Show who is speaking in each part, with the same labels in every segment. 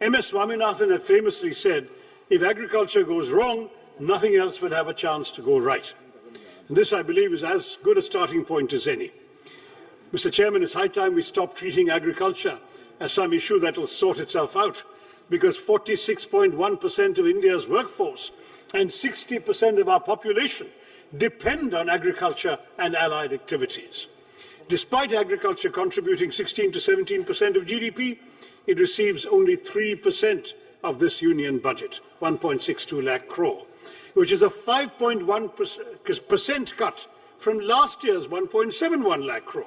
Speaker 1: M.S. Swaminathan had famously said, if agriculture goes wrong, nothing else will have a chance to go right. And this, I believe, is as good a starting point as any. Mr. Chairman, it's high time we stop treating agriculture as some issue that will sort itself out, because 46.1% of India's workforce and 60% of our population depend on agriculture and allied activities. Despite agriculture contributing 16 to 17% of GDP, it receives only 3% of this union budget, 1.62 lakh crore, which is a 5.1% cut from last year's 1.71 lakh crore.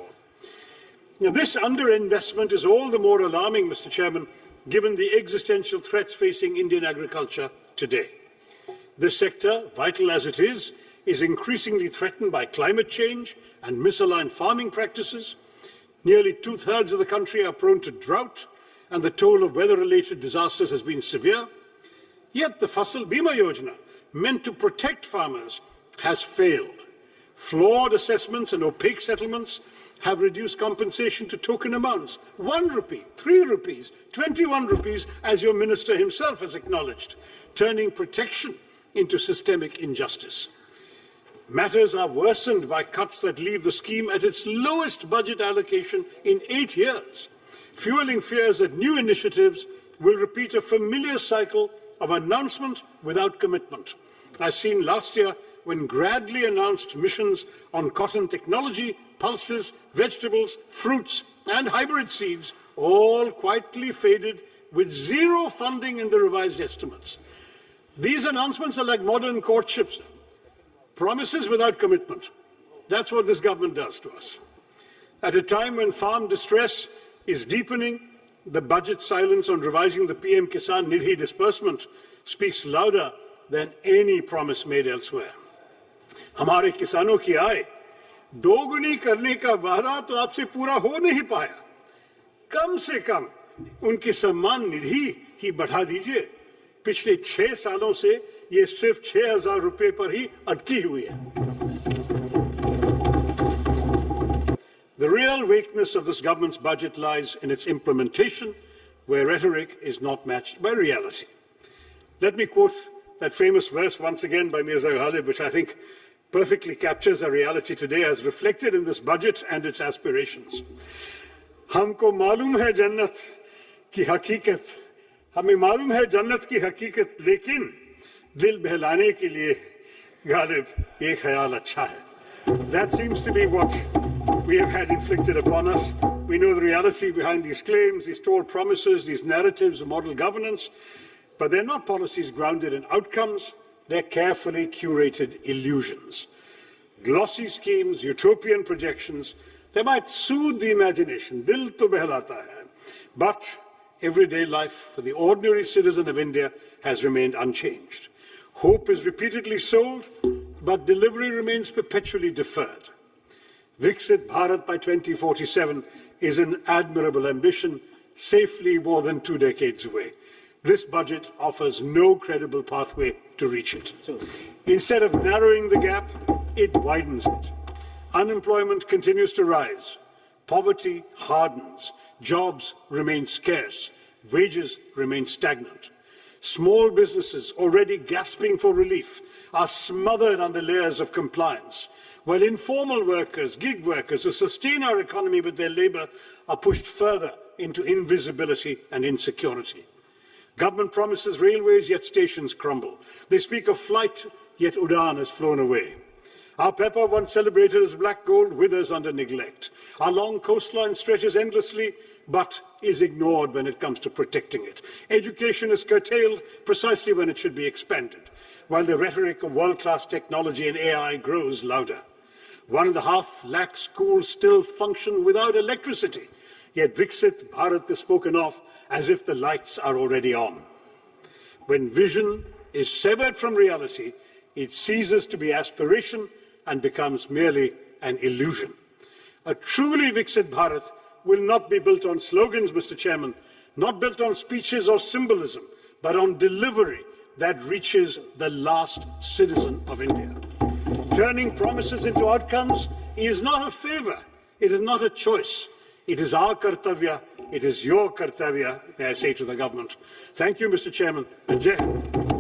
Speaker 1: Now, this underinvestment is all the more alarming, Mr. Chairman, given the existential threats facing Indian agriculture today. This sector, vital as it is increasingly threatened by climate change and misaligned farming practices. Nearly two-thirds of the country are prone to drought, and the toll of weather-related disasters has been severe. Yet the Fasal Bima Yojana, meant to protect farmers, has failed. Flawed assessments and opaque settlements have reduced compensation to token amounts, 1 rupee, 3 rupees, 21 rupees, as your minister himself has acknowledged, turning protection into systemic injustice. Matters are worsened by cuts that leave the scheme at its lowest budget allocation in 8 years, fueling fears that new initiatives will repeat a familiar cycle of announcement without commitment, as seen last year when Gradley announced missions on cotton technology, pulses, vegetables, fruits, and hybrid seeds, all quietly faded with zero funding in the revised estimates. These announcements are like modern courtships, promises without commitment. That's what this government does to us. At a time when farm distress is deepening, the budget silence on revising the PM Kisan Nidhi disbursement speaks louder than any promise made elsewhere. हमारे किसानों की आय दोगुनी करने का वादा तो आपसे पूरा हो नहीं पाया। कम से कम उनकी सम्मान निधि ही बढ़ा दीजिए। पिछले 6 सालों से ये सिर्फ 6,000 रुपए पर ही अटकी हुई है। The real weakness of this government's budget lies in its implementation, where rhetoric is not matched by reality. Let me quote that famous verse once again by Mirza Ghalib, which I think perfectly captures our reality today as reflected in this budget and its aspirations. हमको मालूम है जन्नत की हकीकत, हमें मालूम है जन्नत की हकीकत, लेकिन दिल बहलाने के लिए गालिब ये ख्याल अच्छा है. That seems to be what we have had inflicted upon us. We know the reality behind these claims, these tall promises, these narratives of model governance, but they're not policies grounded in outcomes. They're carefully curated illusions. Glossy schemes, utopian projections, they might soothe the imagination, dil to behlata hai. But everyday life for the ordinary citizen of India has remained unchanged. Hope is repeatedly sold, but delivery remains perpetually deferred. Viksit Bharat by 2047 is an admirable ambition, safely more than 2 decades away. This budget offers no credible pathway to reach it. Instead of narrowing the gap, it widens it. Unemployment continues to rise. Poverty hardens. Jobs remain scarce. Wages remain stagnant. Small businesses, already gasping for relief, are smothered under layers of compliance, while informal workers, gig workers, who sustain our economy with their labor, are pushed further into invisibility and insecurity. Government promises railways, yet stations crumble. They speak of flight, yet Udan has flown away. Our pepper, once celebrated as black gold, withers under neglect. Our long coastline stretches endlessly, but is ignored when it comes to protecting it. Education is curtailed precisely when it should be expanded, while the rhetoric of world-class technology and AI grows louder. 1.5 lakh schools still function without electricity, yet Viksit Bharat is spoken of as if the lights are already on. When vision is severed from reality, it ceases to be aspiration and becomes merely an illusion. A truly Viksit Bharat will not be built on slogans, Mr. Chairman, not built on speeches or symbolism, but on delivery that reaches the last citizen of India. Turning promises into outcomes is not a favor. It is not a choice. It is our kartavya It is your kartavya, may I say to the government. Thank you, Mr. Chairman, and Jai Hind.